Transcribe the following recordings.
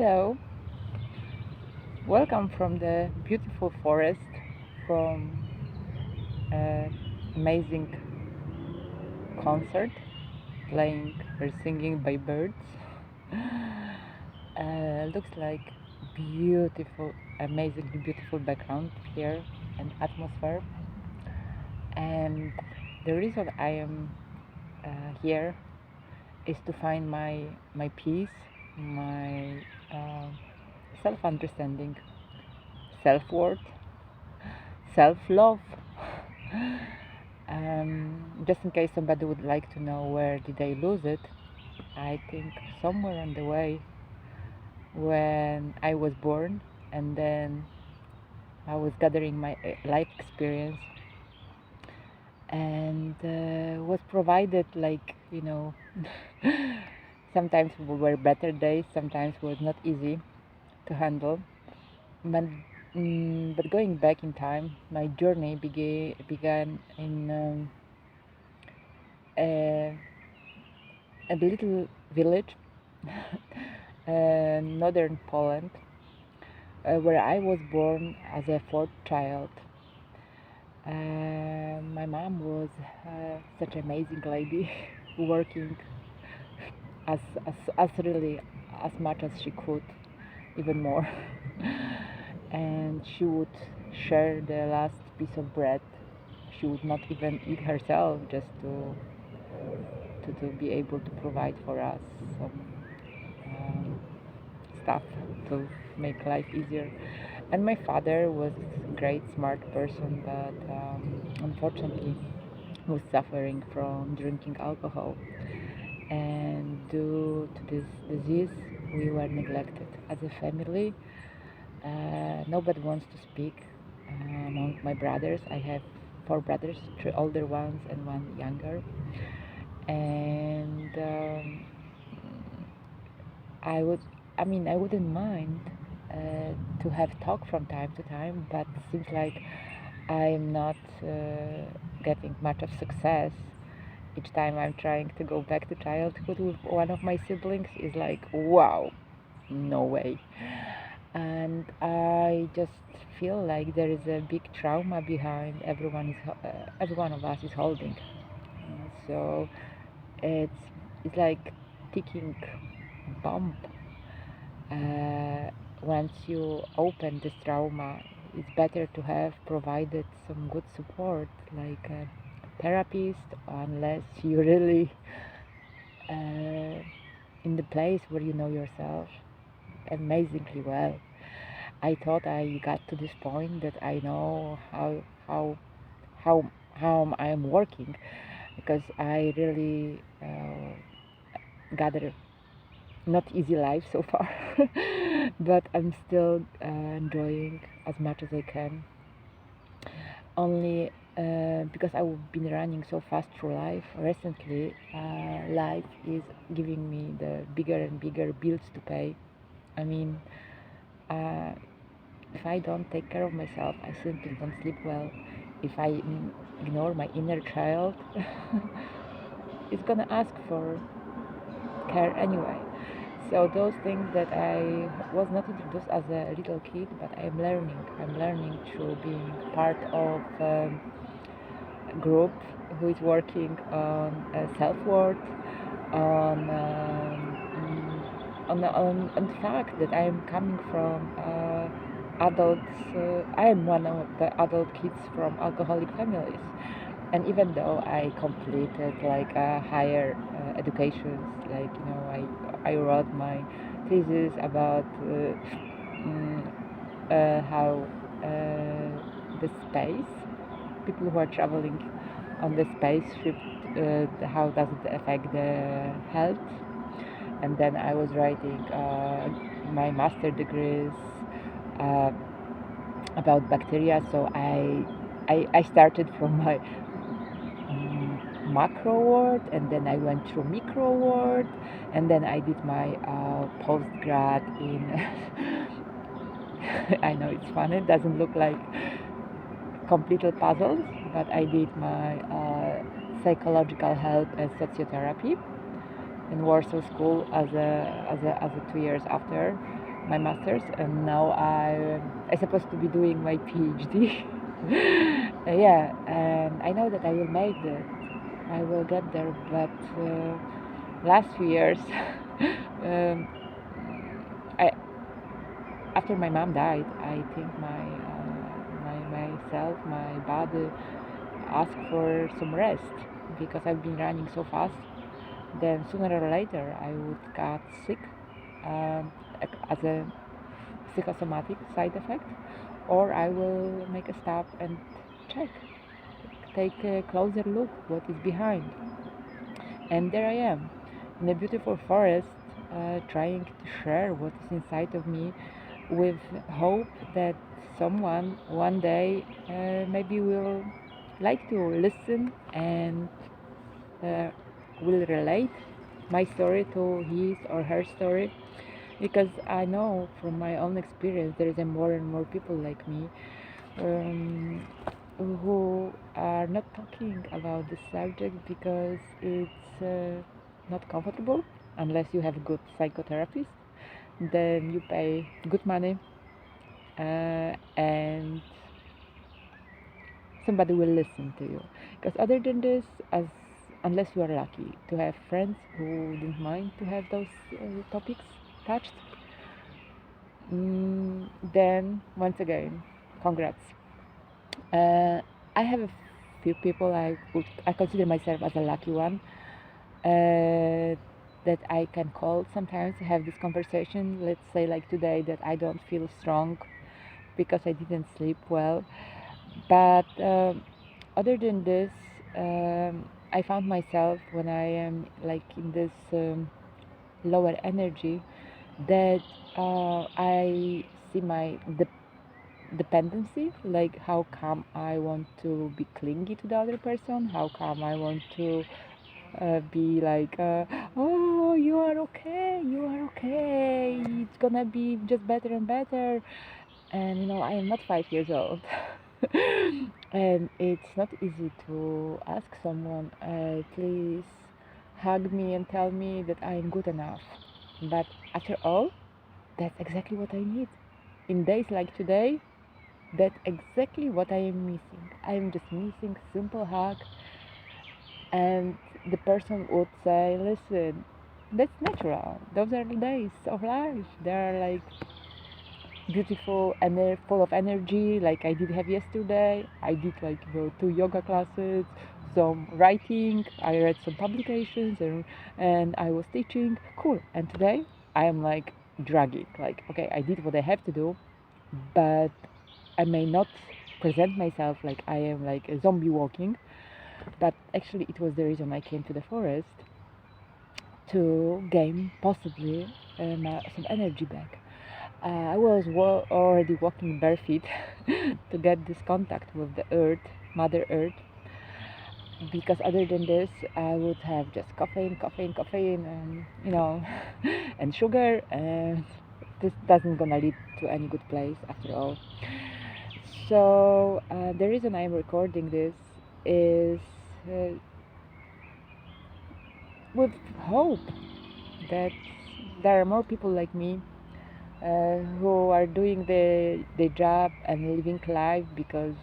Hello, welcome from the beautiful forest, from an amazing concert playing or singing by birds. Looks like beautiful, amazingly beautiful background here and atmosphere. And the reason I am here is to find my peace, my self-understanding, self-worth, self-love. Just in case somebody would like to know where did I lose it, I think somewhere on the way when I was born, and then I was gathering my life experience, and was provided sometimes were better days, sometimes was not easy to handle. But but going back in time, my journey began in a, a little village, northern Poland, where I was born as a fourth child. My mom was such an amazing lady, working as really as much as she could, even more. And she would share the last piece of bread. She would not even eat herself, just to be able to provide for us some um, stuff to make life easier. And my father was a great, smart person, but unfortunately was suffering from drinking alcohol. And due to this disease, we were neglected as a family. Nobody wants to speak among my brothers. I have four brothers, three older ones and one younger. And I would, I wouldn't mind to have talk from time to time, but seems like I'm not getting much of success. Each time I'm trying to go back to childhood with one of my siblings is like, wow, no way. And I just feel like there is a big trauma behind every one of us is holding. So it's it's like ticking bomb. Once you open this trauma, it's better to have provided some good support, like a therapist, unless you really in the place where you know yourself amazingly well. I thought I got to this point that I know how I am working, because I really got a not easy life so far, but I'm still enjoying as much as I can. Only because I've been running so fast through life recently, life is giving me the bigger and bigger bills to pay. I mean, uh, if I don't take care of myself, I simply don't sleep well. If I ignore my inner child, it's gonna ask for care anyway. So those things that I was not introduced as a little kid, but I'm learning. I'm learning through being part of a group who is working on self-worth, on on the fact that I am coming from adults. I am one of the adult kids from alcoholic families, and even though I completed like a higher education, like I wrote my thesis about how the space, people who are traveling on the spaceship, how does it affect the health. And then I was writing my master degrees uh, about bacteria. So I started from my macro world, and then I went through micro world, and then I did my postgrad in I know it's funny, it doesn't look like complete puzzles, but I did my psychological health and sociotherapy in Warsaw School as a 2 years after. my master's, and now I'm supposed to be doing my PhD. Yeah, and I know that I will make that. I will get there, but last few years, um, I after my mom died, I think my body asked for some rest because I've been running so fast. Then sooner or later, I would get sick as a psychosomatic side effect, or I will make a stop and check, take a closer look what is behind. And there I am in a beautiful forest, trying to share what is inside of me with hope that someone one day maybe will like to listen and uh, will relate my story to his or her story, because I know from my own experience there is a more and more people like me um, who are not talking about this subject because it's not comfortable unless you have a good psychotherapist. Then you pay good money and somebody will listen to you. Because other than this, as unless you are lucky to have friends who didn't mind to have those topics touched, then once again, congrats. I have a few people I consider myself as a lucky one that I can call sometimes to have this conversation. Let's say like today that I don't feel strong because I didn't sleep well. But other than this, I found myself when I am like in this lower energy that I see my dependency, like how come I want to be clingy to the other person, how come I want to be like oh, you are okay, you are okay, it's gonna be just better and better. And I am not 5 years old. And it's not easy to ask someone, please hug me and tell me that I am good enough. But after all, that's exactly what I need in days like today. That's exactly what I am missing. I am just missing simple hug, and the person would say, listen, that's natural. Those are the days of life. They are like beautiful and full of energy, like I did have yesterday. I did like 2 yoga classes, some writing, I read some publications, and I was teaching. Cool. And today I am like dragging, like, okay, I did what I have to do, but I may not present myself like I am like a zombie walking, but actually it was the reason I came to the forest to gain possibly some energy back. I was already walking barefoot to get this contact with the earth, Mother Earth, because other than this, I would have just caffeine, and and sugar, and this doesn't gonna lead to any good place after all. So the reason I'm recording this is with hope that there are more people like me who are doing the job and living life because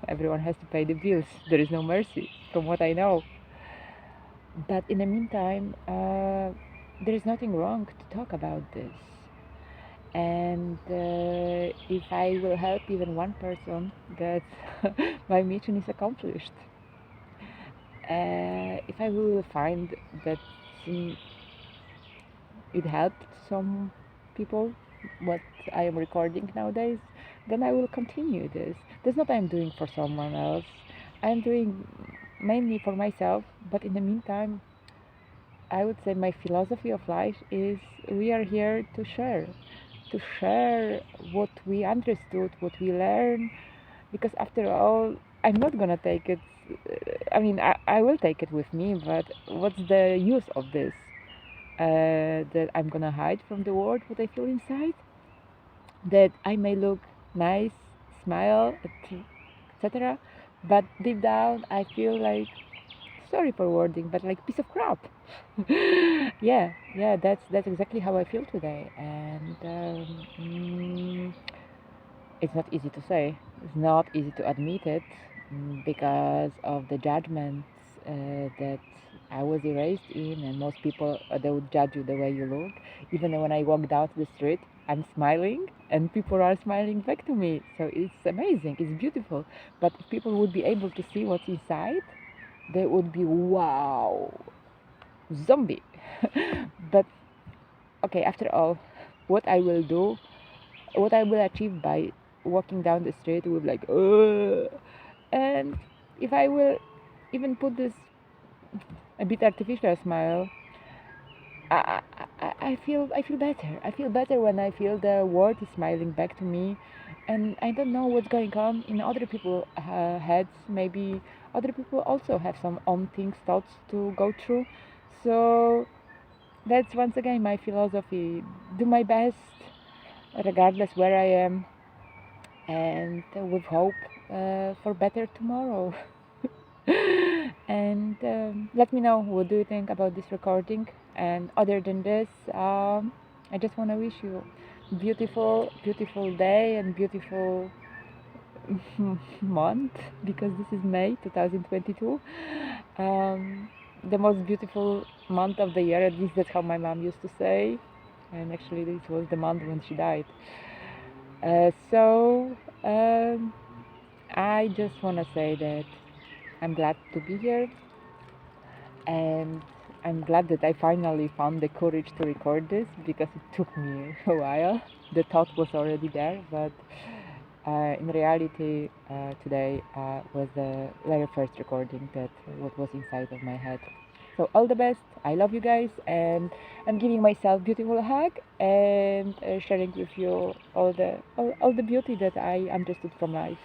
everyone has to pay the bills. There is no mercy, from what I know. But in the meantime, there is nothing wrong to talk about this. And if I will help even one person, that my mission is accomplished. If I will find that it helped some people, what I am recording nowadays, then I will continue this. That's not I'm doing for someone else. I'm doing mainly for myself, but in the meantime, I would say my philosophy of life is we are here to share what we understood, what we learn, because after all, I'm not gonna take it. I mean, I will take it with me, but what's the use of this? That I'm gonna hide from the world what I feel inside, that I may look nice, smile, etc. But deep down, I feel like sorry for wording, but like piece of crap. Yeah, that's exactly how I feel today, and it's not easy to say. It's not easy to admit it, because of the judgments that I was erased in, and most people, they would judge you the way you look. Even when I walk down to the street, I'm smiling, and people are smiling back to me. So it's amazing. It's beautiful. But if people would be able to see what's inside, they would be, wow, zombie. But okay, after all, what I will do, what I will achieve by walking down the street with like, and if I will even put this a bit artificial smile, I feel better. I feel better when I feel the world is smiling back to me, and I don't know what's going on in other people's heads. Maybe other people also have some own things, thoughts to go through. So that's once again my philosophy: do my best, regardless where I am, and with hope for better tomorrow. And let me know, what do you think about this recording. And other than this, I just want to wish you beautiful, beautiful day and beautiful month, because this is May 2022. The most beautiful month of the year, at least that's how my mom used to say. And actually this was the month when she died. So I just want to say that I'm glad to be here, and I'm glad that I finally found the courage to record this, because it took me a while. The thought was already there, but in reality, today was the very first recording that what was inside of my head. So all the best. I love you guys, and I'm giving myself beautiful hug, and sharing with you all the beauty that I understood from life.